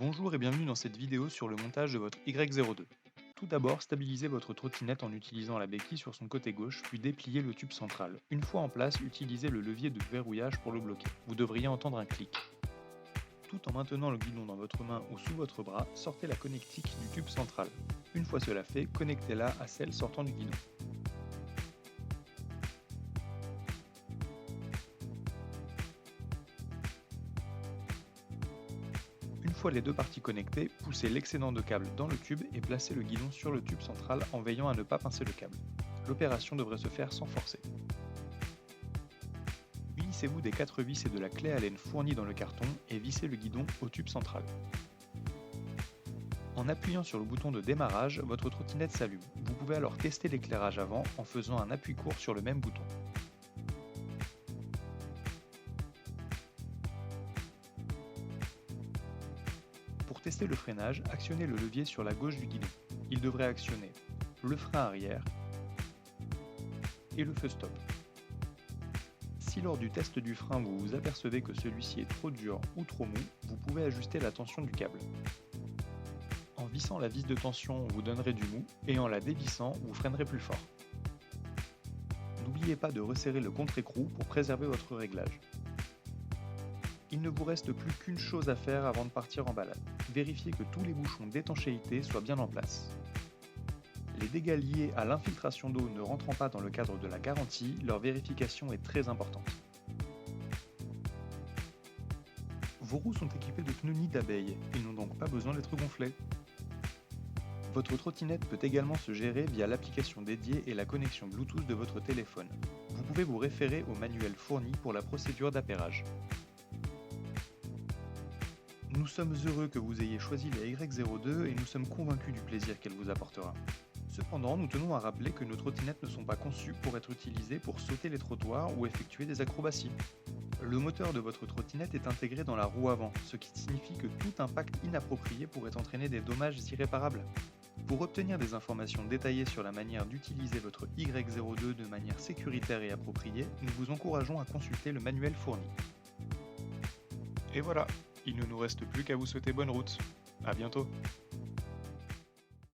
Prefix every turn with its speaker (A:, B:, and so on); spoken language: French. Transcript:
A: Bonjour et bienvenue dans cette vidéo sur le montage de votre Y02. Tout d'abord, stabilisez votre trottinette en utilisant la béquille sur son côté gauche, puis dépliez le tube central. Une fois en place, utilisez le levier de verrouillage pour le bloquer. Vous devriez entendre un clic. Tout en maintenant le guidon dans votre main ou sous votre bras, sortez la connectique du tube central. Une fois cela fait, connectez-la à celle sortant du guidon. Une fois les deux parties connectées, poussez l'excédent de câble dans le tube et placez le guidon sur le tube central en veillant à ne pas pincer le câble. L'opération devrait se faire sans forcer. Munissez-vous des 4 vis et de la clé Allen fournie dans le carton et vissez le guidon au tube central. En appuyant sur le bouton de démarrage, votre trottinette s'allume. Vous pouvez alors tester l'éclairage avant en faisant un appui court sur le même bouton. Pour tester le freinage, actionnez le levier sur la gauche du guidon. Il devrait actionner le frein arrière et le feu stop. Si lors du test du frein vous vous apercevez que celui-ci est trop dur ou trop mou, vous pouvez ajuster la tension du câble. En vissant la vis de tension, vous donnerez du mou et en la dévissant, vous freinerez plus fort. N'oubliez pas de resserrer le contre-écrou pour préserver votre réglage. Il ne vous reste plus qu'une chose à faire avant de partir en balade. Vérifiez que tous les bouchons d'étanchéité soient bien en place. Les dégâts liés à l'infiltration d'eau ne rentrant pas dans le cadre de la garantie, leur vérification est très importante. Vos roues sont équipées de pneus nid d'abeille, ils n'ont donc pas besoin d'être gonflés. Votre trottinette peut également se gérer via l'application dédiée et la connexion Bluetooth de votre téléphone. Vous pouvez vous référer au manuel fourni pour la procédure d'appairage. Nous sommes heureux que vous ayez choisi la Y02 et nous sommes convaincus du plaisir qu'elle vous apportera. Cependant, nous tenons à rappeler que nos trottinettes ne sont pas conçues pour être utilisées pour sauter les trottoirs ou effectuer des acrobaties. Le moteur de votre trottinette est intégré dans la roue avant, ce qui signifie que tout impact inapproprié pourrait entraîner des dommages irréparables. Pour obtenir des informations détaillées sur la manière d'utiliser votre Y02 de manière sécuritaire et appropriée, nous vous encourageons à consulter le manuel fourni. Et voilà, il ne nous reste plus qu'à vous souhaiter bonne route. À bientôt.